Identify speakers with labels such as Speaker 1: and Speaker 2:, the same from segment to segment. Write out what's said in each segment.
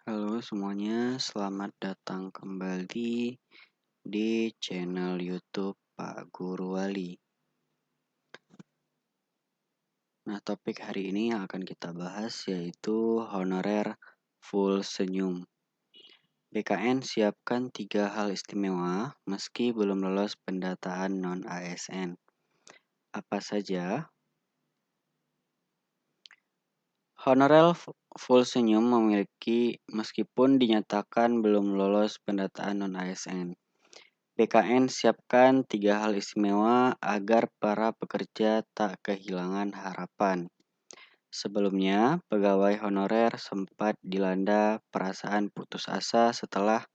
Speaker 1: Halo semuanya, selamat datang kembali di channel YouTube Pak Guru Wali. Nah, topik hari ini yang akan kita bahas yaitu honorer full senyum. BKN siapkan 3 hal istimewa meski belum lolos pendataan non-ASN. Apa saja? Honorer full senyum meskipun dinyatakan belum lolos pendataan non-ASN. BKN siapkan 3 hal istimewa agar para pekerja tak kehilangan harapan. Sebelumnya, pegawai honorer sempat dilanda perasaan putus asa setelah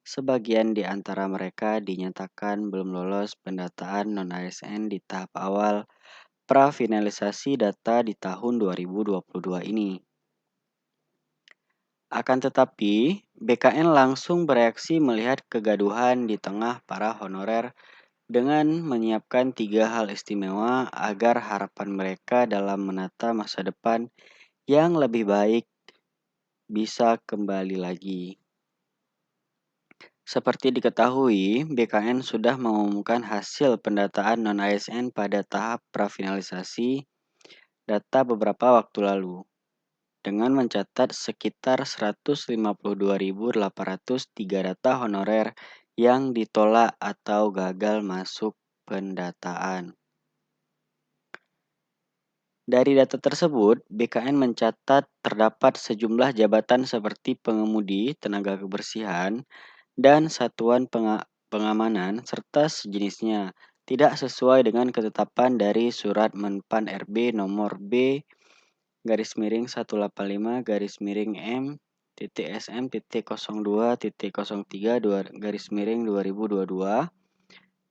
Speaker 1: sebagian di antara mereka dinyatakan belum lolos pendataan non-ASN di tahap awal prafinalisasi data di tahun 2022 ini. Akan tetapi, BKN langsung bereaksi melihat kegaduhan di tengah para honorer dengan menyiapkan 3 hal istimewa agar harapan mereka dalam menata masa depan yang lebih baik bisa kembali lagi. Seperti diketahui, BKN sudah mengumumkan hasil pendataan non-ASN pada tahap prafinalisasi data beberapa waktu lalu, dengan mencatat sekitar 152.803 data honorer yang ditolak atau gagal masuk pendataan. Dari data tersebut, BKN mencatat terdapat sejumlah jabatan seperti pengemudi, tenaga kebersihan, dan satuan pengamanan serta sejenisnya tidak sesuai dengan ketetapan dari Surat Menpan RB nomor B garis miring 185 garis miring M SM 02.03 garis miring 2022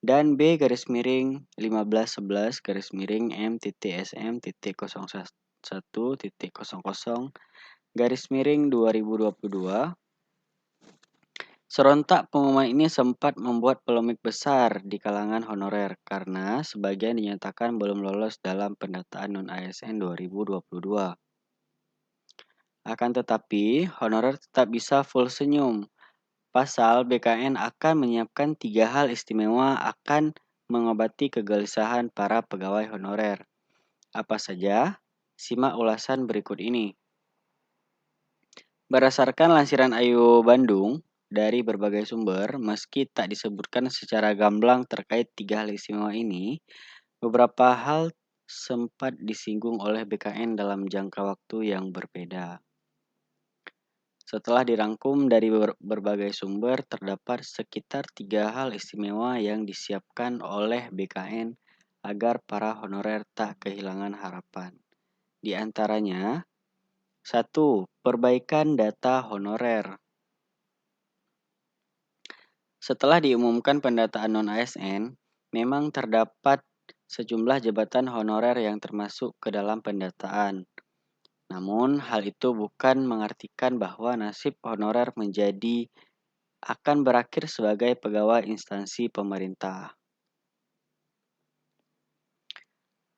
Speaker 1: dan B garis miring 1511 garis miring M SM 01.00 garis miring 2022. Serentak pengumuman ini sempat membuat polemik besar di kalangan honorer karena sebagian dinyatakan belum lolos dalam pendataan non-ASN 2022. Akan tetapi, honorer tetap bisa full senyum. Pasal BKN akan menyiapkan 3 hal istimewa akan mengobati kegelisahan para pegawai honorer. Apa saja? Simak ulasan berikut ini. Berdasarkan lansiran Ayo Bandung dari berbagai sumber, meski tak disebutkan secara gamblang terkait 3 hal istimewa ini, beberapa hal sempat disinggung oleh BKN dalam jangka waktu yang berbeda. Setelah dirangkum dari berbagai sumber, terdapat sekitar 3 hal istimewa yang disiapkan oleh BKN agar para honorer tak kehilangan harapan. Di antaranya, 1. Perbaikan data honorer. Setelah diumumkan pendataan non-ASN, memang terdapat sejumlah jabatan honorer yang termasuk ke dalam pendataan. Namun, hal itu bukan mengartikan bahwa nasib honorer akan berakhir sebagai pegawai instansi pemerintah.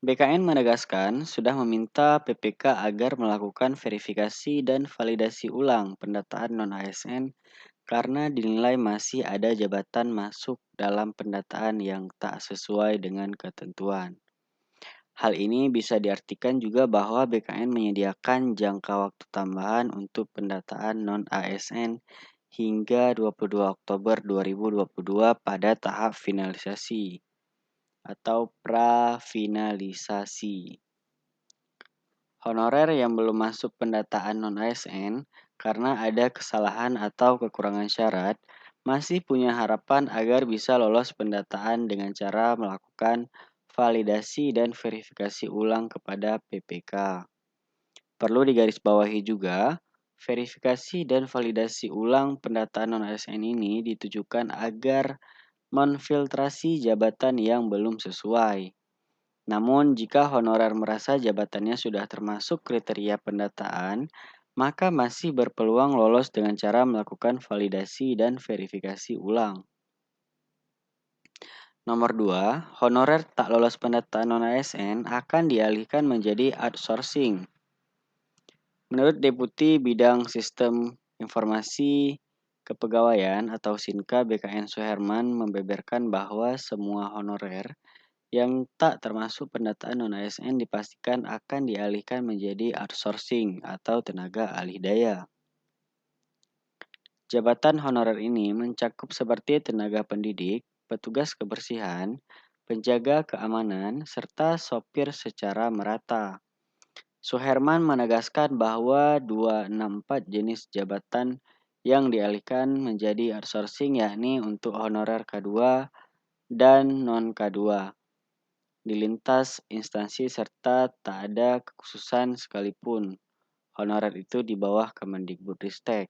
Speaker 1: BKN menegaskan sudah meminta PPK agar melakukan verifikasi dan validasi ulang pendataan non-ASN karena dinilai masih ada jabatan masuk dalam pendataan yang tak sesuai dengan ketentuan. Hal ini bisa diartikan juga bahwa BKN menyediakan jangka waktu tambahan untuk pendataan non-ASN hingga 22 Oktober 2022 pada tahap finalisasi atau prafinalisasi. Honorer yang belum masuk pendataan non-ASN karena ada kesalahan atau kekurangan syarat masih punya harapan agar bisa lolos pendataan dengan cara melakukan validasi dan verifikasi ulang kepada PPK. Perlu digarisbawahi juga, verifikasi dan validasi ulang pendataan non-ASN ini ditujukan agar menfiltrasi jabatan yang belum sesuai. Namun, jika honorer merasa jabatannya sudah termasuk kriteria pendataan, maka masih berpeluang lolos dengan cara melakukan validasi dan verifikasi ulang. Nomor 2, honorer tak lolos pendataan non-ASN akan dialihkan menjadi outsourcing. Menurut Deputi Bidang Sistem Informasi Kepegawaian atau Sinka BKN Suherman membeberkan bahwa semua honorer yang tak termasuk pendataan non-ASN dipastikan akan dialihkan menjadi outsourcing atau tenaga alih daya. Jabatan honorer ini mencakup seperti tenaga pendidik, petugas kebersihan, penjaga keamanan, serta sopir secara merata. Suherman menegaskan bahwa 264 jenis jabatan yang dialihkan menjadi outsourcing yakni untuk honorer K2 dan non-K2 di lintas instansi serta tak ada kekhususan sekalipun. Honorer itu di bawah Kemendikbudristek.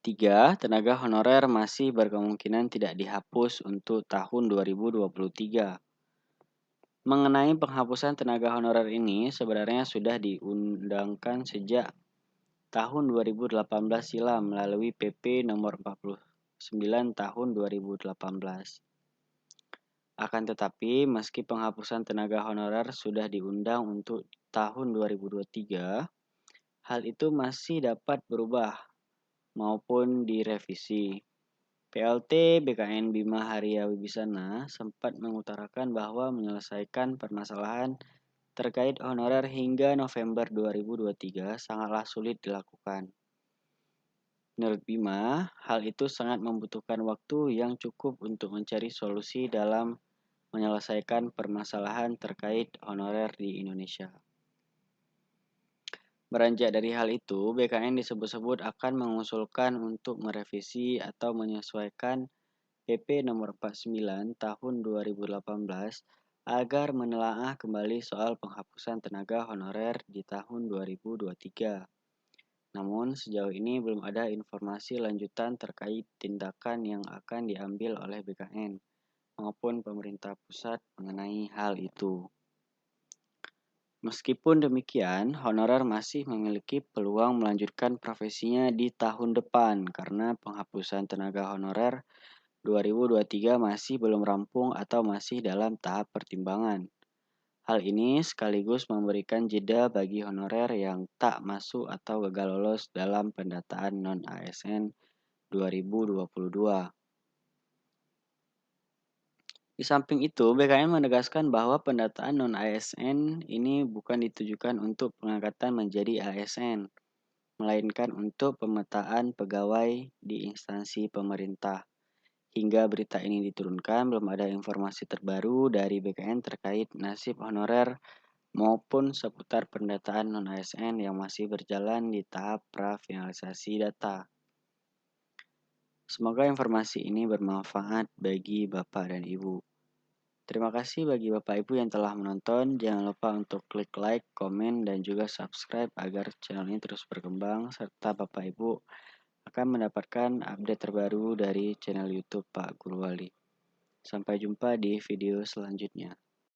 Speaker 1: 3. Tenaga honorer masih berkemungkinan tidak dihapus untuk tahun 2023. Mengenai penghapusan tenaga honorer ini sebenarnya sudah diundangkan sejak tahun 2018 silam melalui PP nomor 49 tahun 2018. Akan tetapi, meski penghapusan tenaga honorer sudah diundang untuk tahun 2023, hal itu masih dapat berubah maupun direvisi. PLT BKN Bima Haria Wibisana sempat mengutarakan bahwa menyelesaikan permasalahan terkait honorer hingga November 2023 sangatlah sulit dilakukan. Menurut Bima, hal itu sangat membutuhkan waktu yang cukup untuk mencari solusi dalam menyelesaikan permasalahan terkait honorer di Indonesia. Beranjak dari hal itu, BKN disebut-sebut akan mengusulkan untuk merevisi atau menyesuaikan PP nomor 49 tahun 2018 agar menelaah kembali soal penghapusan tenaga honorer di tahun 2023. Namun, sejauh ini belum ada informasi lanjutan terkait tindakan yang akan diambil oleh BKN maupun pemerintah pusat mengenai hal itu. Meskipun demikian, honorer masih memiliki peluang melanjutkan profesinya di tahun depan karena penghapusan tenaga honorer 2023 masih belum rampung atau masih dalam tahap pertimbangan. Hal ini sekaligus memberikan jeda bagi honorer yang tak masuk atau gagal lolos dalam pendataan non-ASN 2022. Di samping itu, BKN menegaskan bahwa pendataan non-ASN ini bukan ditujukan untuk pengangkatan menjadi ASN, melainkan untuk pemetaan pegawai di instansi pemerintah. Hingga berita ini diturunkan, belum ada informasi terbaru dari BKN terkait nasib honorer maupun seputar pendataan non-ASN yang masih berjalan di tahap prafinalisasi data. Semoga informasi ini bermanfaat bagi Bapak dan Ibu. Terima kasih bagi Bapak Ibu yang telah menonton. Jangan lupa untuk klik like, komen, dan juga subscribe agar channel ini terus berkembang, serta Bapak Ibu akan mendapatkan update terbaru dari channel YouTube Pak Guru Wali. Sampai jumpa di video selanjutnya.